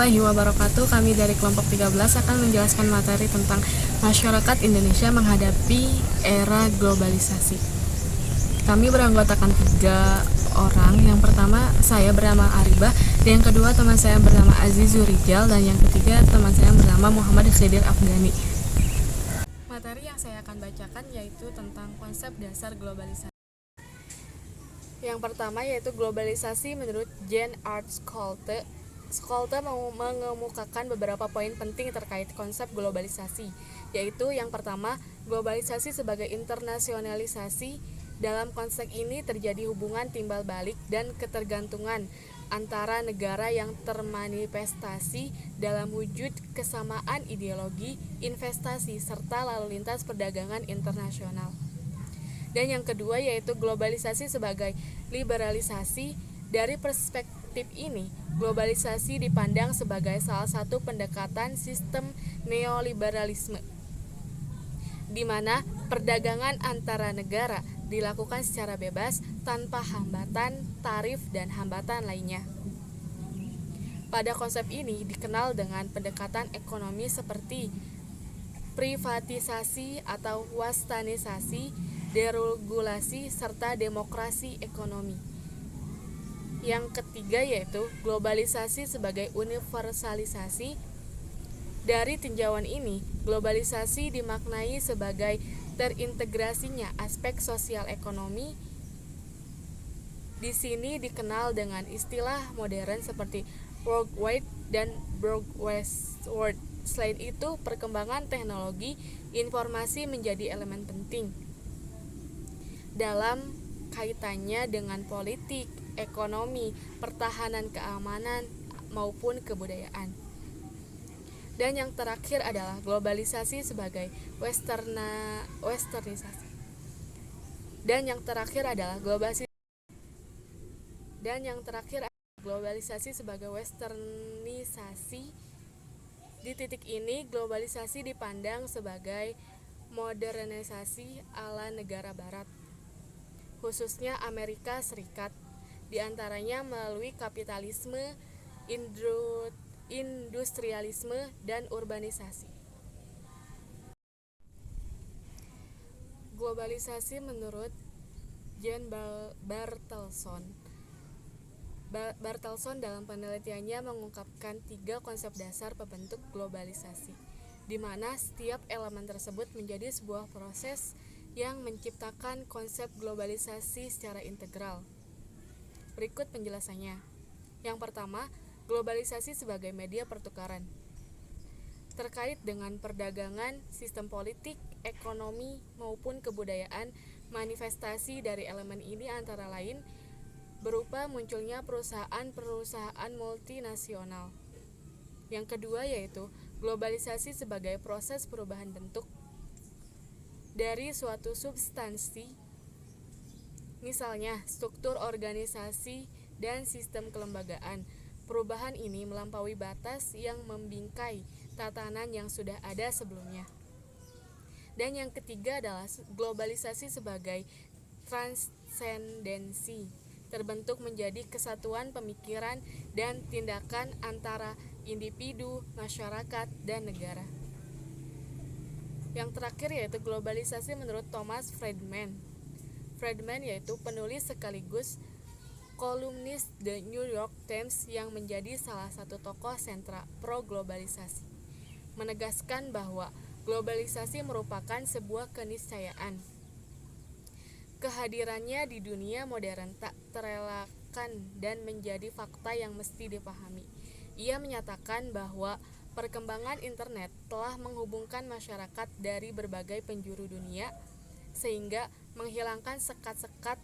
warahmatullahi wabarakatuh. Kami dari kelompok 13 akan menjelaskan materi tentang masyarakat Indonesia menghadapi era globalisasi. Kami beranggotakan 3 orang. Yang pertama saya bernama Aribah, yang kedua teman saya bernama Azizur Rijal, dan yang ketiga teman saya bernama Muhammad Khidir Afghani. Materi yang saya akan bacakan yaitu tentang konsep dasar globalisasi. Yang pertama yaitu globalisasi menurut Jean Art Scholte. Scholte mengemukakan beberapa poin penting terkait konsep globalisasi, yaitu yang pertama, globalisasi sebagai internasionalisasi. Dalam konsep ini terjadi hubungan timbal balik dan ketergantungan antara negara yang termanifestasi dalam wujud kesamaan ideologi, investasi, serta lalu lintas perdagangan internasional. Dan yang kedua yaitu globalisasi sebagai liberalisasi. Dari perspektif ini, globalisasi dipandang sebagai salah satu pendekatan sistem neoliberalisme, di mana perdagangan antara negara dilakukan secara bebas tanpa hambatan tarif dan hambatan lainnya. Pada konsep ini dikenal dengan pendekatan ekonomi seperti privatisasi atau wastanisasi, deregulasi, serta demokrasi ekonomi. Yang ketiga yaitu globalisasi sebagai universalisasi. Dari tinjauan ini, globalisasi dimaknai sebagai terintegrasinya aspek sosial ekonomi. Di sini dikenal dengan istilah modern seperti worldwide dan broadwestward. Selain itu, perkembangan teknologi informasi menjadi elemen penting dalam kaitannya dengan politik, ekonomi, pertahanan keamanan, maupun kebudayaan. Dan yang terakhir adalah globalisasi sebagai westernisasi. Dan yang terakhir adalah globalisasi sebagai westernisasi. Di titik ini, globalisasi dipandang sebagai modernisasi ala negara barat, khususnya Amerika Serikat, diantaranya melalui kapitalisme, industrialisme, dan urbanisasi. Globalisasi menurut Jean Bartelson. Bartelson dalam penelitiannya mengungkapkan 3 konsep dasar pembentuk globalisasi, di mana setiap elemen tersebut menjadi sebuah proses yang menciptakan konsep globalisasi secara integral. Berikut penjelasannya. Yang pertama, globalisasi sebagai media pertukaran. Terkait dengan perdagangan, sistem politik, ekonomi, maupun kebudayaan, manifestasi dari elemen ini antara lain berupa munculnya perusahaan-perusahaan multinasional. Yang kedua yaitu globalisasi sebagai proses perubahan bentuk dari suatu substansi, misalnya struktur organisasi dan sistem kelembagaan. Perubahan ini melampaui batas yang membingkai tatanan yang sudah ada sebelumnya. Dan yang ketiga adalah globalisasi sebagai transendensi, terbentuk menjadi kesatuan pemikiran dan tindakan antara individu, masyarakat, dan negara. Yang terakhir yaitu globalisasi menurut Thomas Friedman. Friedman yaitu penulis sekaligus kolumnis The New York Times yang menjadi salah satu tokoh sentra pro-globalisasi, menegaskan bahwa globalisasi merupakan sebuah keniscayaan. Kehadirannya di dunia modern tak terelakkan dan menjadi fakta yang mesti dipahami. Ia menyatakan bahwa perkembangan internet telah menghubungkan masyarakat dari berbagai penjuru dunia, sehingga menghilangkan sekat-sekat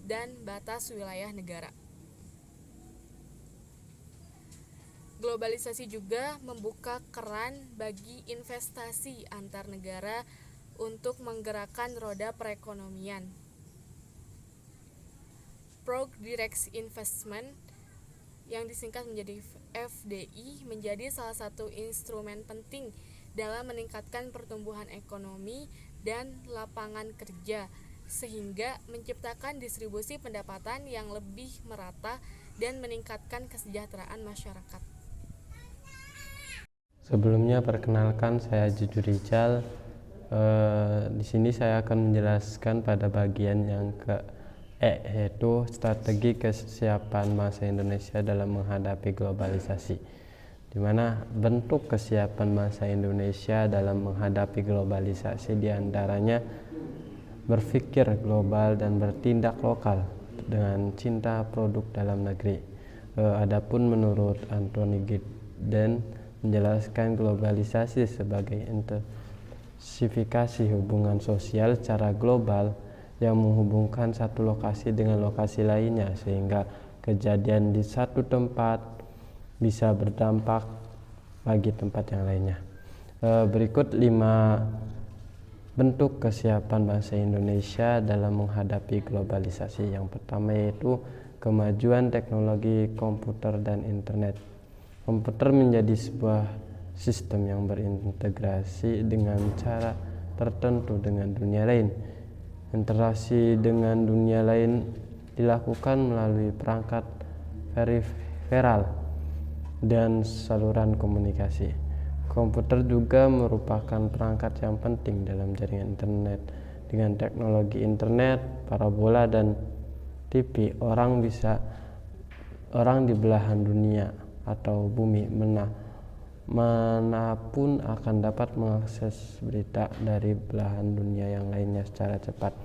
dan batas wilayah negara. Globalisasi juga membuka keran bagi investasi antar negara untuk menggerakkan roda perekonomian. Foreign Direct Investment yang disingkat menjadi FDI menjadi salah satu instrumen penting dalam meningkatkan pertumbuhan ekonomi dan lapangan kerja, sehingga menciptakan distribusi pendapatan yang lebih merata dan meningkatkan kesejahteraan masyarakat. Sebelumnya perkenalkan, saya Jujur Rijal. Di sini saya akan menjelaskan pada bagian yang yaitu strategi kesiapan bangsa Indonesia dalam menghadapi globalisasi. Di mana bentuk kesiapan bangsa Indonesia dalam menghadapi globalisasi diantaranya berpikir global dan bertindak lokal dengan cinta produk dalam negeri. Adapun menurut Anthony Giddens menjelaskan globalisasi sebagai intensifikasi hubungan sosial secara global yang menghubungkan satu lokasi dengan lokasi lainnya, sehingga kejadian di satu tempat bisa berdampak bagi tempat yang lainnya. Berikut 5 bentuk kesiapan bangsa Indonesia dalam menghadapi globalisasi. Yang pertama yaitu kemajuan teknologi komputer dan internet. Komputer menjadi sebuah sistem yang berintegrasi dengan cara tertentu dengan dunia lain. Interaksi dengan dunia lain dilakukan melalui perangkat peripheral dan saluran komunikasi. Komputer juga merupakan perangkat yang penting dalam jaringan internet. Dengan teknologi internet, parabola, dan TV, orang di belahan dunia atau bumi manapun akan dapat mengakses berita dari belahan dunia yang lainnya secara cepat.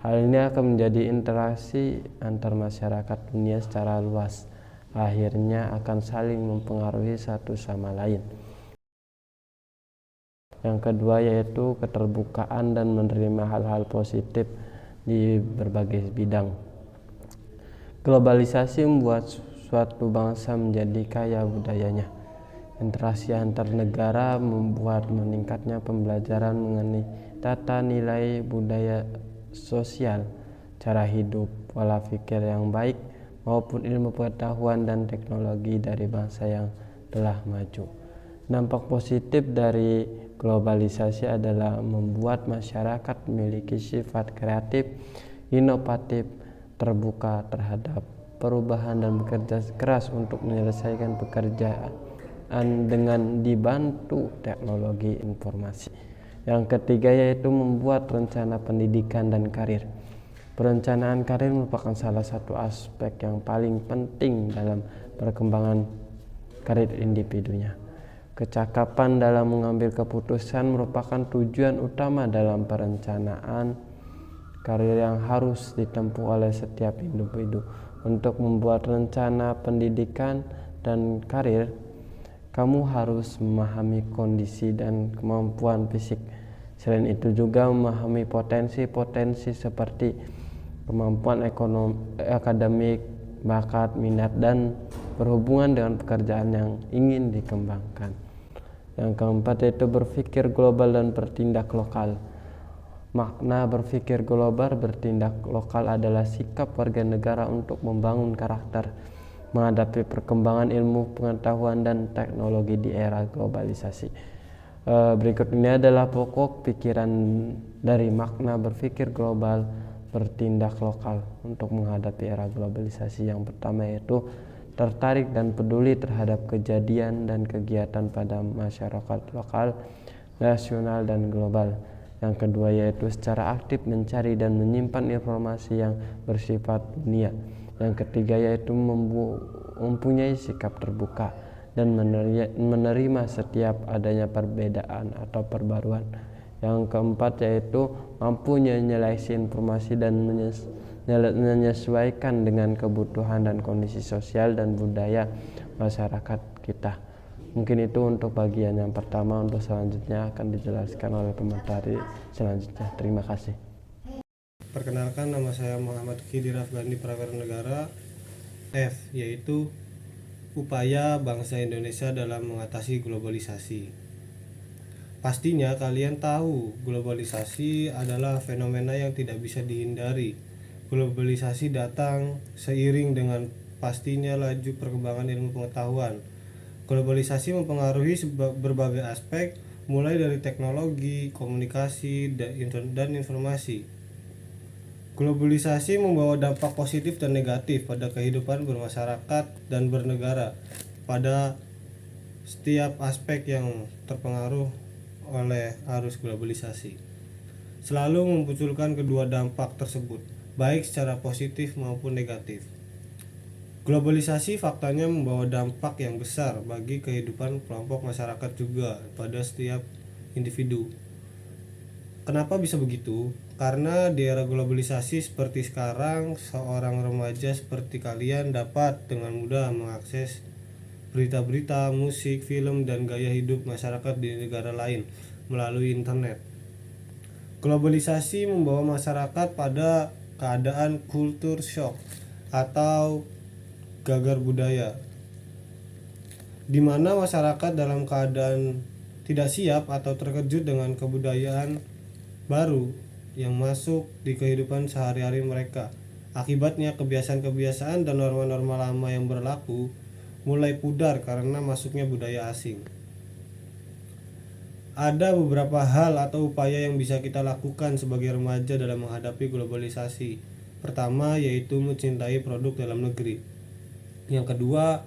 Hal ini akan menjadi interaksi antar masyarakat dunia secara luas, akhirnya akan saling mempengaruhi satu sama lain. Yang kedua yaitu keterbukaan dan menerima hal-hal positif di berbagai bidang. Globalisasi membuat suatu bangsa menjadi kaya budayanya. Interaksi antar negara membuat meningkatnya pembelajaran mengenai tata nilai budaya sosial, cara hidup, pola pikir yang baik, maupun ilmu pengetahuan dan teknologi dari bangsa yang telah maju. Dampak positif dari globalisasi adalah membuat masyarakat memiliki sifat kreatif, inovatif, terbuka terhadap perubahan dan bekerja keras untuk menyelesaikan pekerjaan dengan dibantu teknologi informasi. Yang ketiga yaitu membuat rencana pendidikan dan karir. Perencanaan karir merupakan salah satu aspek yang paling penting dalam perkembangan karir individunya. Kecakapan dalam mengambil keputusan merupakan tujuan utama dalam perencanaan karir yang harus ditempuh oleh setiap individu. Untuk membuat rencana pendidikan dan karir, kamu harus memahami kondisi dan kemampuan fisik. Selain itu juga memahami potensi-potensi seperti kemampuan akademik, bakat, minat, dan berhubungan dengan pekerjaan yang ingin dikembangkan. Yang keempat yaitu berpikir global dan bertindak lokal. Makna berpikir global bertindak lokal adalah sikap warga negara untuk membangun karakter menghadapi perkembangan ilmu pengetahuan dan teknologi di era globalisasi. Berikut ini adalah pokok pikiran dari makna berpikir global bertindak lokal untuk menghadapi era globalisasi. Yang pertama yaitu tertarik dan peduli terhadap kejadian dan kegiatan pada masyarakat lokal, nasional, dan global. Yang kedua yaitu secara aktif mencari dan menyimpan informasi yang bersifat dunia. Yang ketiga yaitu mempunyai sikap terbuka dan menerima setiap adanya perbedaan atau perbaruan. Yang keempat yaitu mampu menyeleksi informasi dan menyesuaikan dengan kebutuhan dan kondisi sosial dan budaya masyarakat kita. Mungkin itu untuk bagian yang pertama. Untuk selanjutnya akan dijelaskan oleh pemateri selanjutnya. Terima kasih. Perkenalkan, nama saya Muhammad Khidir Afgandi Prawira Negara. F yaitu upaya bangsa Indonesia dalam mengatasi globalisasi. Pastinya kalian tahu globalisasi adalah fenomena yang tidak bisa dihindari. Globalisasi datang seiring dengan pastinya laju perkembangan ilmu pengetahuan. Globalisasi mempengaruhi berbagai aspek, mulai dari teknologi, komunikasi, dan informasi. Globalisasi membawa dampak positif dan negatif pada kehidupan bermasyarakat dan bernegara. Pada setiap aspek yang terpengaruh oleh arus globalisasi. Selalu memunculkan kedua dampak tersebut, baik secara positif maupun negatif. Globalisasi faktanya membawa dampak yang besar bagi kehidupan kelompok masyarakat juga pada setiap individu. Kenapa bisa begitu? Karena di era globalisasi seperti sekarang, seorang remaja seperti kalian dapat dengan mudah mengakses berita-berita, musik, film, dan gaya hidup masyarakat di negara lain melalui internet. Globalisasi membawa masyarakat pada keadaan kultur shock atau gagar budaya, di mana masyarakat dalam keadaan tidak siap atau terkejut dengan kebudayaan baru yang masuk di kehidupan sehari-hari mereka. Akibatnya kebiasaan-kebiasaan dan norma-norma lama yang berlaku mulai pudar karena masuknya budaya asing. Ada beberapa hal atau upaya yang bisa kita lakukan sebagai remaja dalam menghadapi globalisasi. Pertama, yaitu mencintai produk dalam negeri. Yang kedua,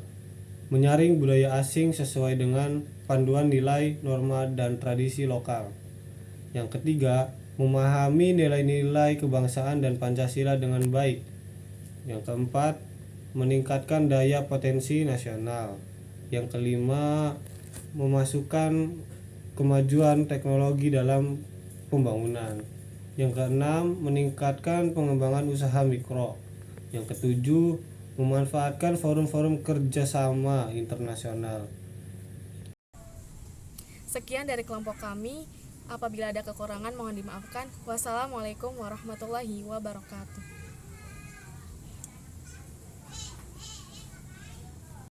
menyaring budaya asing sesuai dengan panduan nilai, norma, dan tradisi lokal. Yang ketiga, memahami nilai-nilai kebangsaan dan Pancasila dengan baik. Yang keempat, meningkatkan daya potensi nasional. Yang kelima, memasukkan kemajuan teknologi dalam pembangunan. Yang keenam, meningkatkan pengembangan usaha mikro. Yang ketujuh, memanfaatkan forum-forum kerjasama internasional. Sekian dari kelompok kami. Apabila ada kekurangan mohon dimaafkan. Wassalamualaikum warahmatullahi wabarakatuh.